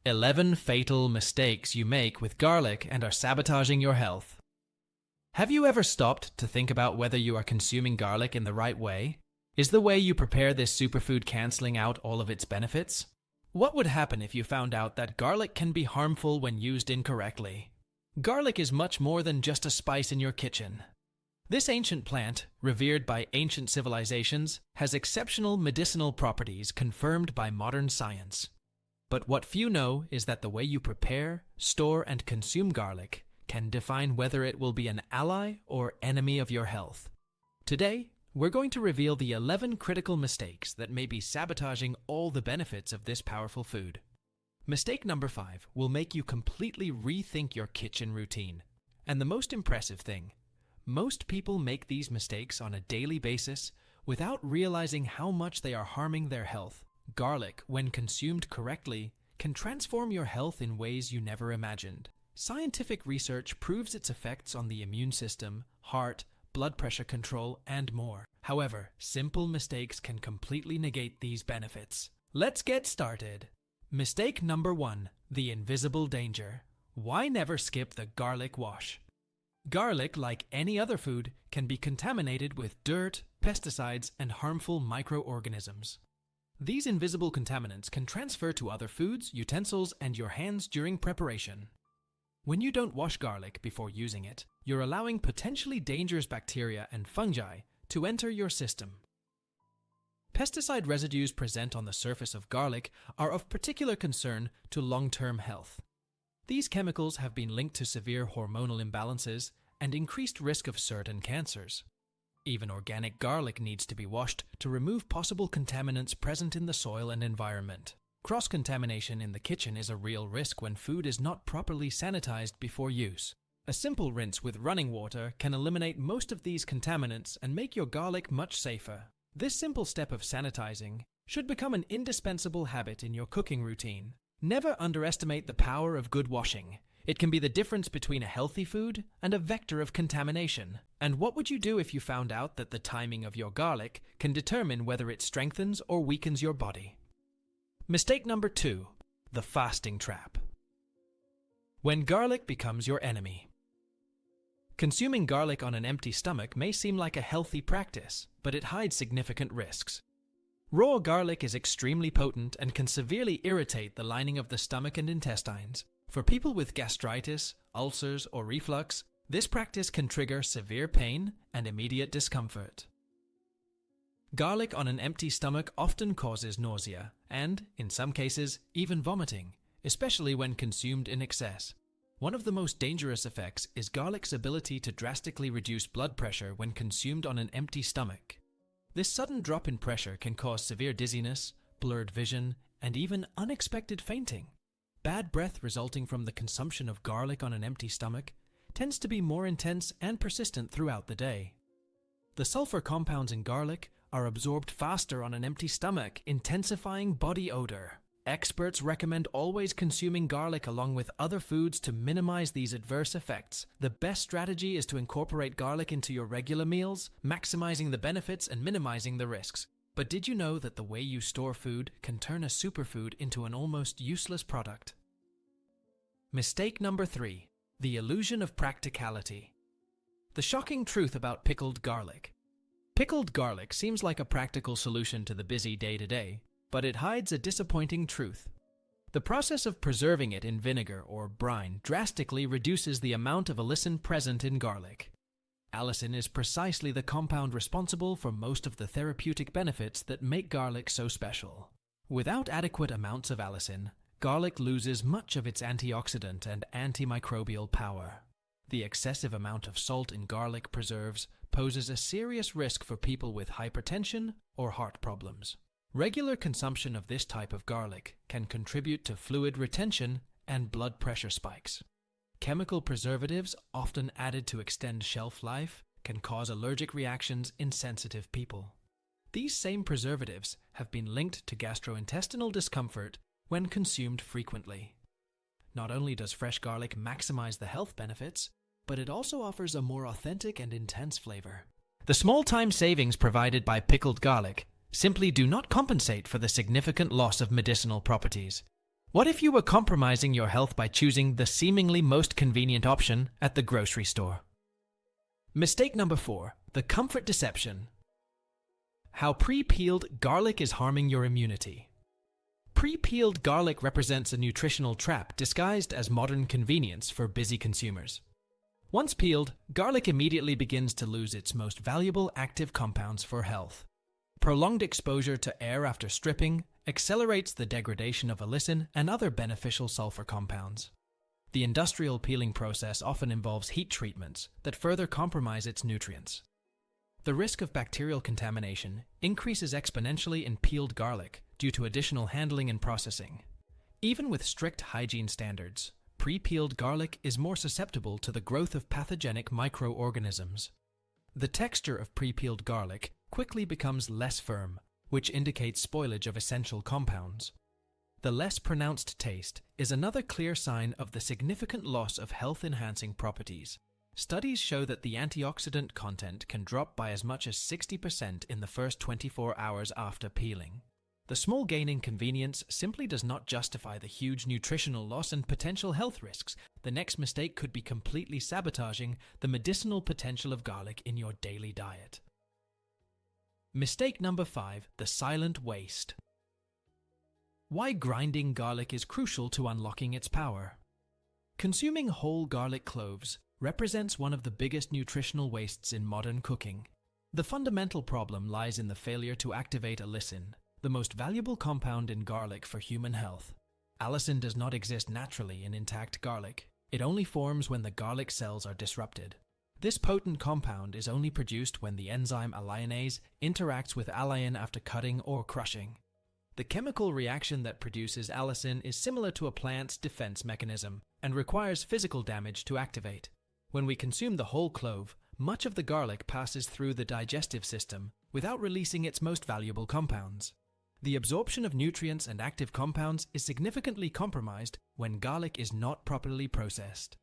11 fatal mistakes you make with garlic and are sabotaging your health. Have you ever stopped to think about whether you are consuming garlic in the right way? Is the way you prepare this superfood canceling out all of its benefits? What would happen if you found out that garlic can be harmful when used incorrectly? Garlic is much more than just a spice in your kitchen. This ancient plant, revered by ancient civilizations, has exceptional medicinal properties confirmed by modern science. But what few know is that the way you prepare, store, and consume garlic can define whether it will be an ally or enemy of your health. Today, we're going to reveal the 11 critical mistakes that may be sabotaging all the benefits of this powerful food. Mistake number 5 will make you completely rethink your kitchen routine. And the most impressive thing, most people make these mistakes on a daily basis without realizing how much they are harming their health. Garlic, when consumed correctly, can transform your health in ways you never imagined. Scientific research proves its effects on the immune system, heart, blood pressure control, and more. However, simple mistakes can completely negate these benefits. Let's get started. Mistake number 1, the invisible danger. Why never skip the garlic wash? Garlic, like any other food, can be contaminated with dirt, pesticides, and harmful microorganisms. These invisible contaminants can transfer to other foods, utensils, and your hands during preparation. When you don't wash garlic before using it, you're allowing potentially dangerous bacteria and fungi to enter your system. Pesticide residues present on the surface of garlic are of particular concern to long-term health. These chemicals have been linked to severe hormonal imbalances and increased risk of certain cancers. Even organic garlic needs to be washed to remove possible contaminants present in the soil and environment. Cross-contamination in the kitchen is a real risk when food is not properly sanitized before use. A simple rinse with running water can eliminate most of these contaminants and make your garlic much safer. This simple step of sanitizing should become an indispensable habit in your cooking routine. Never underestimate the power of good washing. It can be the difference between a healthy food and a vector of contamination. And what would you do if you found out that the timing of your garlic can determine whether it strengthens or weakens your body? Mistake number 2, the fasting trap. When garlic becomes your enemy. Consuming garlic on an empty stomach may seem like a healthy practice, but it hides significant risks. Raw garlic is extremely potent and can severely irritate the lining of the stomach and intestines. For people with gastritis, ulcers, or reflux, this practice can trigger severe pain and immediate discomfort. Garlic on an empty stomach often causes nausea and, in some cases, even vomiting, especially when consumed in excess. One of the most dangerous effects is garlic's ability to drastically reduce blood pressure when consumed on an empty stomach. This sudden drop in pressure can cause severe dizziness, blurred vision, and even unexpected fainting. Bad breath resulting from the consumption of garlic on an empty stomach tends to be more intense and persistent throughout the day. The sulfur compounds in garlic are absorbed faster on an empty stomach, intensifying body odor. Experts recommend always consuming garlic along with other foods to minimize these adverse effects. The best strategy is to incorporate garlic into your regular meals, maximizing the benefits and minimizing the risks. But did you know that the way you store food can turn a superfood into an almost useless product? Mistake number 3, the illusion of practicality. The shocking truth about pickled garlic. Pickled garlic seems like a practical solution to the busy day-to-day, but it hides a disappointing truth. The process of preserving it in vinegar or brine drastically reduces the amount of allicin present in garlic. Allicin is precisely the compound responsible for most of the therapeutic benefits that make garlic so special. Without adequate amounts of allicin, garlic loses much of its antioxidant and antimicrobial power. The excessive amount of salt in garlic preserves poses a serious risk for people with hypertension or heart problems. Regular consumption of this type of garlic can contribute to fluid retention and blood pressure spikes. Chemical preservatives, often added to extend shelf life, can cause allergic reactions in sensitive people. These same preservatives have been linked to gastrointestinal discomfort when consumed frequently. Not only does fresh garlic maximize the health benefits, but it also offers a more authentic and intense flavor. The small time savings provided by pickled garlic simply do not compensate for the significant loss of medicinal properties. What if you were compromising your health by choosing the seemingly most convenient option at the grocery store? Mistake number 4, the comfort deception. How pre-peeled garlic is harming your immunity. Pre-peeled garlic represents a nutritional trap disguised as modern convenience for busy consumers. Once peeled, garlic immediately begins to lose its most valuable active compounds for health. Prolonged exposure to air after stripping accelerates the degradation of allicin and other beneficial sulfur compounds. The industrial peeling process often involves heat treatments that further compromise its nutrients. The risk of bacterial contamination increases exponentially in peeled garlic due to additional handling and processing. Even with strict hygiene standards, pre-peeled garlic is more susceptible to the growth of pathogenic microorganisms. The texture of pre-peeled garlic quickly becomes less firm, which indicates spoilage of essential compounds. The less pronounced taste is another clear sign of the significant loss of health-enhancing properties. Studies show that the antioxidant content can drop by as much as 60% in the first 24 hours after peeling. The small gain in convenience simply does not justify the huge nutritional loss and potential health risks. The next mistake could be completely sabotaging the medicinal potential of garlic in your daily diet. Mistake number 5, the silent waste. Why grinding garlic is crucial to unlocking its power. Consuming whole garlic cloves represents one of the biggest nutritional wastes in modern cooking. The fundamental problem lies in the failure to activate allicin, the most valuable compound in garlic for human health. Allicin does not exist naturally in intact garlic. It only forms when the garlic cells are disrupted. This potent compound is only produced when the enzyme alliinase interacts with alliin after cutting or crushing. The chemical reaction that produces allicin is similar to a plant's defense mechanism and requires physical damage to activate. When we consume the whole clove, much of the garlic passes through the digestive system without releasing its most valuable compounds. The absorption of nutrients and active compounds is significantly compromised when garlic is not properly processed.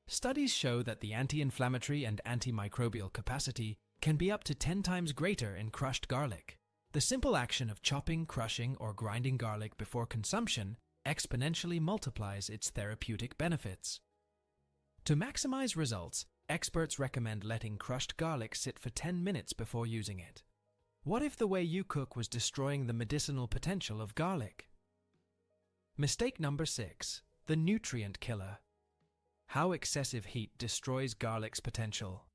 Studies show that the anti-inflammatory and antimicrobial capacity can be up to 10 times greater in crushed garlic. The simple action of chopping, crushing, or grinding garlic before consumption exponentially multiplies its therapeutic benefits. To maximize results, experts recommend letting crushed garlic sit for 10 minutes before using it. What if the way you cook was destroying the medicinal potential of garlic? Mistake number 6, the nutrient killer. How excessive heat destroys garlic's potential.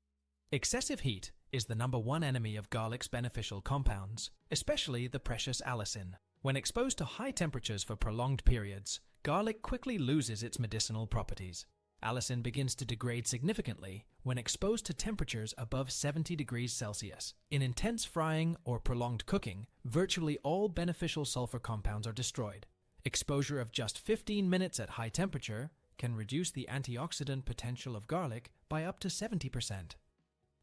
Excessive heat is the number one enemy of garlic's beneficial compounds, especially the precious allicin. When exposed to high temperatures for prolonged periods, garlic quickly loses its medicinal properties. Allicin begins to degrade significantly when exposed to temperatures above 70 degrees Celsius. In intense frying or prolonged cooking, virtually all beneficial sulfur compounds are destroyed. Exposure of just 15 minutes at high temperature can reduce the antioxidant potential of garlic by up to 70%.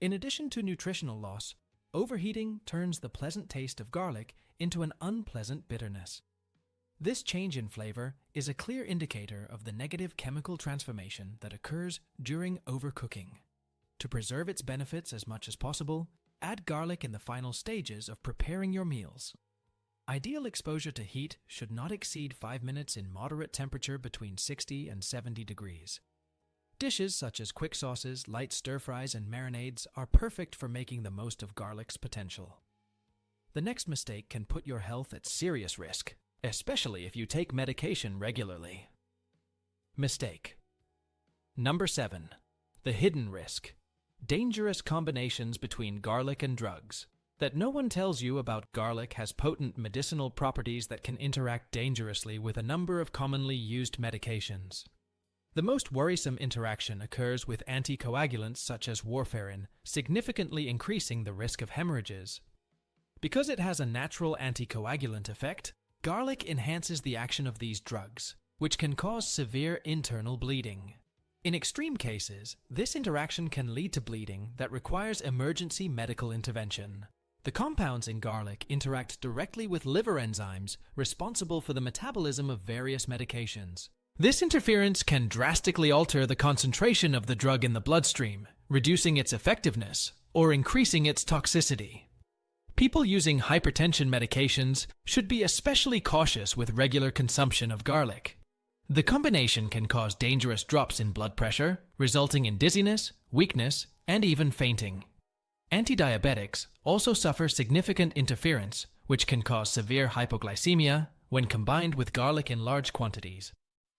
In addition to nutritional loss, overheating turns the pleasant taste of garlic into an unpleasant bitterness. This change in flavor is a clear indicator of the negative chemical transformation that occurs during overcooking. To preserve its benefits as much as possible, add garlic in the final stages of preparing your meals. Ideal exposure to heat should not exceed 5 minutes in moderate temperature between 60 and 70 degrees. Dishes such as quick sauces, light stir-fries, and marinades are perfect for making the most of garlic's potential. The next mistake can put your health at serious risk, especially if you take medication regularly. Mistake number 7. The hidden risk. Dangerous combinations between garlic and drugs. That no one tells you about garlic has potent medicinal properties that can interact dangerously with a number of commonly used medications. The most worrisome interaction occurs with anticoagulants such as warfarin, significantly increasing the risk of hemorrhages. Because it has a natural anticoagulant effect, garlic enhances the action of these drugs, which can cause severe internal bleeding. In extreme cases, this interaction can lead to bleeding that requires emergency medical intervention. The compounds in garlic interact directly with liver enzymes responsible for the metabolism of various medications. This interference can drastically alter the concentration of the drug in the bloodstream, reducing its effectiveness or increasing its toxicity. People using hypertension medications should be especially cautious with regular consumption of garlic. The combination can cause dangerous drops in blood pressure, resulting in dizziness, weakness, and even fainting. Antidiabetics also suffer significant interference, which can cause severe hypoglycemia when combined with garlic in large quantities.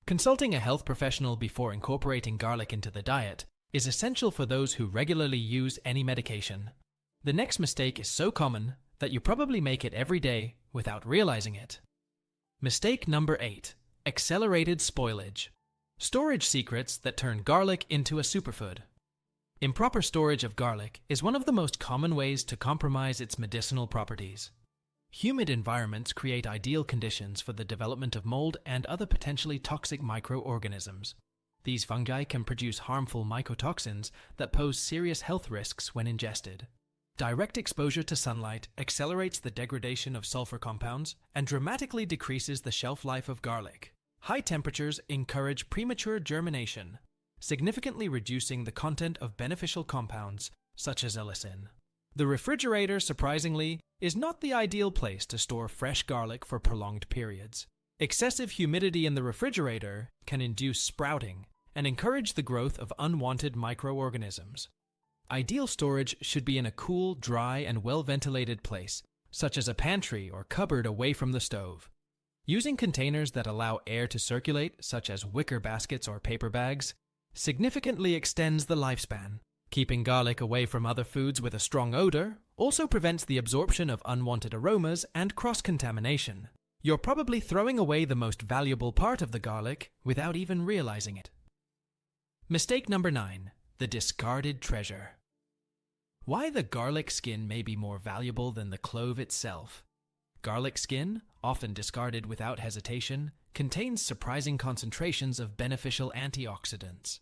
Consulting a health professional before incorporating garlic into the diet is essential for those who regularly use any medication. The next mistake is so common that you probably make it every day without realizing it. Mistake number 8. Accelerated spoilage. Storage secrets that turn garlic into a superfood. Improper storage of garlic is one of the most common ways to compromise its medicinal properties. Humid environments create ideal conditions for the development of mold and other potentially toxic microorganisms. These fungi can produce harmful mycotoxins that pose serious health risks when ingested. Direct exposure to sunlight accelerates the degradation of sulfur compounds and dramatically decreases the shelf life of garlic. High temperatures encourage premature germination, significantly reducing the content of beneficial compounds such as allicin. The refrigerator, surprisingly, is not the ideal place to store fresh garlic for prolonged periods. Excessive humidity in the refrigerator can induce sprouting and encourage the growth of unwanted microorganisms. Ideal storage should be in a cool, dry, and well-ventilated place, such as a pantry or cupboard away from the stove. Using containers that allow air to circulate, such as wicker baskets or paper bags, significantly extends the lifespan. Keeping garlic away from other foods with a strong odor also prevents the absorption of unwanted aromas and cross-contamination. You're probably throwing away the most valuable part of the garlic without even realizing it. Mistake number 9. The discarded treasure. Why the garlic skin may be more valuable than the clove itself. Garlic skin, often discarded without hesitation, contains surprising concentrations of beneficial antioxidants.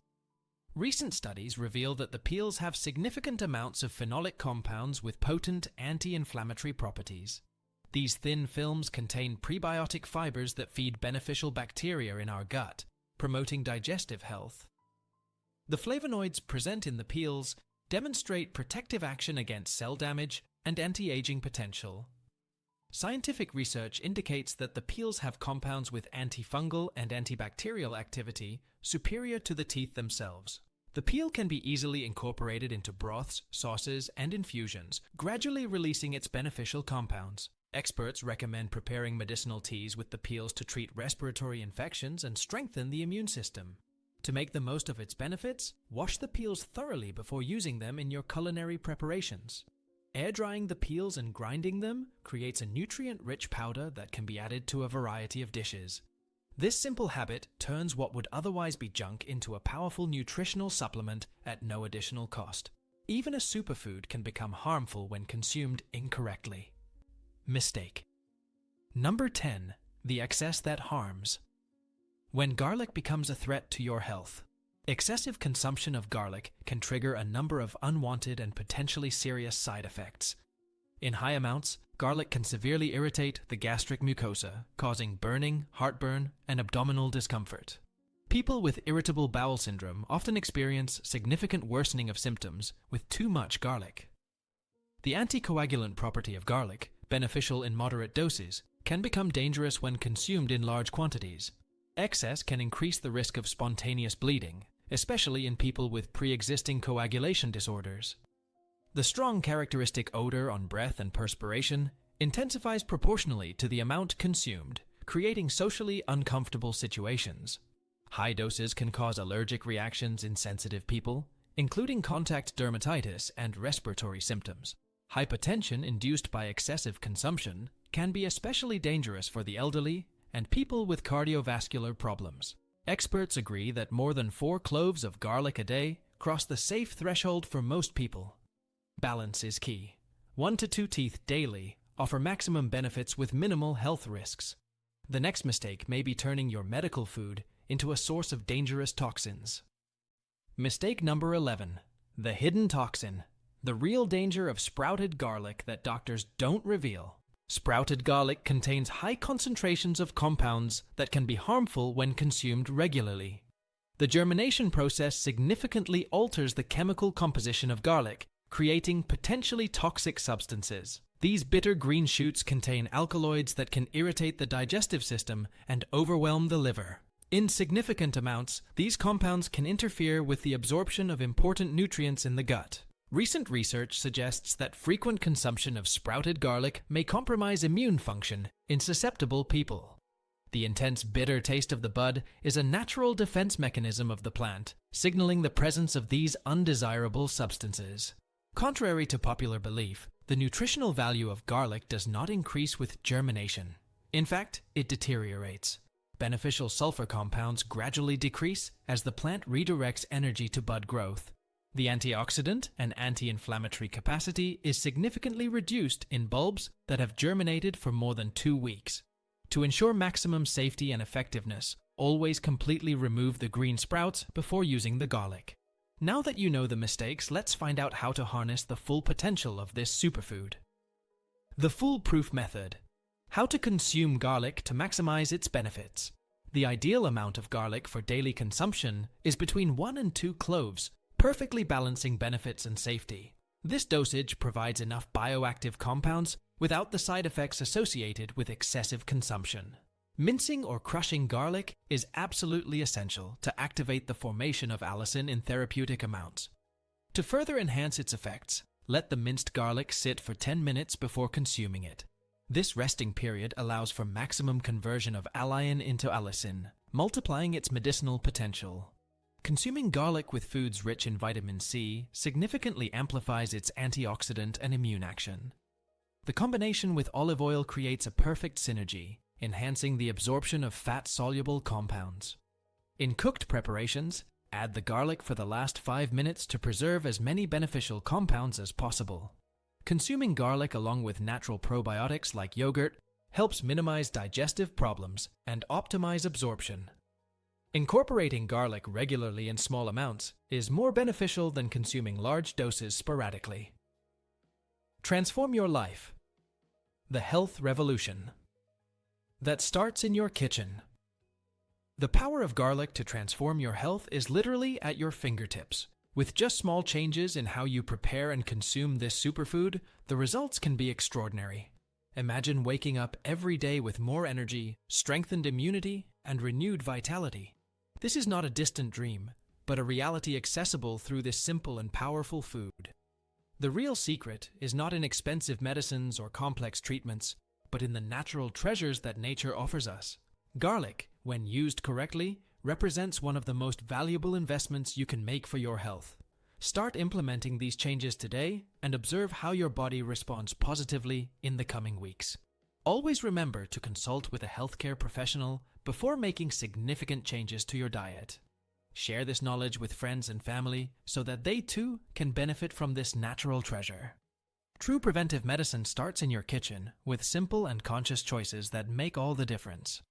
Recent studies reveal that the peels have significant amounts of phenolic compounds with potent anti-inflammatory properties. These thin films contain prebiotic fibers that feed beneficial bacteria in our gut, promoting digestive health. The flavonoids present in the peels demonstrate protective action against cell damage and anti-aging potential. Scientific research indicates that the peels have compounds with antifungal and antibacterial activity superior to the teeth themselves. The peel can be easily incorporated into broths, sauces, and infusions, gradually releasing its beneficial compounds. Experts recommend preparing medicinal teas with the peels to treat respiratory infections and strengthen the immune system. To make the most of its benefits, wash the peels thoroughly before using them in your culinary preparations. Air drying the peels and grinding them creates a nutrient-rich powder that can be added to a variety of dishes. This simple habit turns what would otherwise be junk into a powerful nutritional supplement at no additional cost. Even a superfood can become harmful when consumed incorrectly. Mistake. Number 10. The excess that harms. When garlic becomes a threat to your health, excessive consumption of garlic can trigger a number of unwanted and potentially serious side effects. In high amounts, garlic can severely irritate the gastric mucosa, causing burning, heartburn, and abdominal discomfort. People with irritable bowel syndrome often experience significant worsening of symptoms with too much garlic. The anticoagulant property of garlic, beneficial in moderate doses, can become dangerous when consumed in large quantities. Excess can increase the risk of spontaneous bleeding, especially in people with pre-existing coagulation disorders. The strong characteristic odor on breath and perspiration intensifies proportionally to the amount consumed, creating socially uncomfortable situations. High doses can cause allergic reactions in sensitive people, including contact dermatitis and respiratory symptoms. Hypertension induced by excessive consumption can be especially dangerous for the elderly and people with cardiovascular problems. Experts agree that more than 4 cloves of garlic a day cross the safe threshold for most people. Balance is key. 1 to 2 teeth daily offer maximum benefits with minimal health risks. The next mistake may be turning your medical food into a source of dangerous toxins. Mistake number 11. The hidden toxin. The real danger of sprouted garlic that doctors don't reveal. Sprouted garlic contains high concentrations of compounds that can be harmful when consumed regularly. The germination process significantly alters the chemical composition of garlic, creating potentially toxic substances. These bitter green shoots contain alkaloids that can irritate the digestive system and overwhelm the liver. In significant amounts, these compounds can interfere with the absorption of important nutrients in the gut. Recent research suggests that frequent consumption of sprouted garlic may compromise immune function in susceptible people. The intense bitter taste of the bud is a natural defense mechanism of the plant, signaling the presence of these undesirable substances. Contrary to popular belief, the nutritional value of garlic does not increase with germination. In fact, it deteriorates. Beneficial sulfur compounds gradually decrease as the plant redirects energy to bud growth. The antioxidant and anti-inflammatory capacity is significantly reduced in bulbs that have germinated for more than 2 weeks. To ensure maximum safety and effectiveness, always completely remove the green sprouts before using the garlic. Now that you know the mistakes, let's find out how to harness the full potential of this superfood. The foolproof method. How to consume garlic to maximize its benefits. The ideal amount of garlic for daily consumption is between 1 and 2 cloves, perfectly balancing benefits and safety. This dosage provides enough bioactive compounds without the side effects associated with excessive consumption. Mincing or crushing garlic is absolutely essential to activate the formation of allicin in therapeutic amounts. To further enhance its effects, let the minced garlic sit for 10 minutes before consuming it. This resting period allows for maximum conversion of allicin into allicin, multiplying its medicinal potential. Consuming garlic with foods rich in vitamin C significantly amplifies its antioxidant and immune action. The combination with olive oil creates a perfect synergy, enhancing the absorption of fat-soluble compounds. In cooked preparations, add the garlic for the last 5 minutes to preserve as many beneficial compounds as possible. Consuming garlic along with natural probiotics like yogurt helps minimize digestive problems and optimize absorption. Incorporating garlic regularly in small amounts is more beneficial than consuming large doses sporadically. Transform your life. The health revolution. That starts in your kitchen. The power of garlic to transform your health is literally at your fingertips. With just small changes in how you prepare and consume this superfood, the results can be extraordinary. Imagine waking up every day with more energy, strengthened immunity, and renewed vitality. This is not a distant dream, but a reality accessible through this simple and powerful food. The real secret is not in expensive medicines or complex treatments, but in the natural treasures that nature offers us. Garlic, when used correctly, represents one of the most valuable investments you can make for your health. Start implementing these changes today and observe how your body responds positively in the coming weeks. Always remember to consult with a healthcare professional before making significant changes to your diet. Share this knowledge with friends and family so that they too can benefit from this natural treasure. True preventive medicine starts in your kitchen with simple and conscious choices that make all the difference.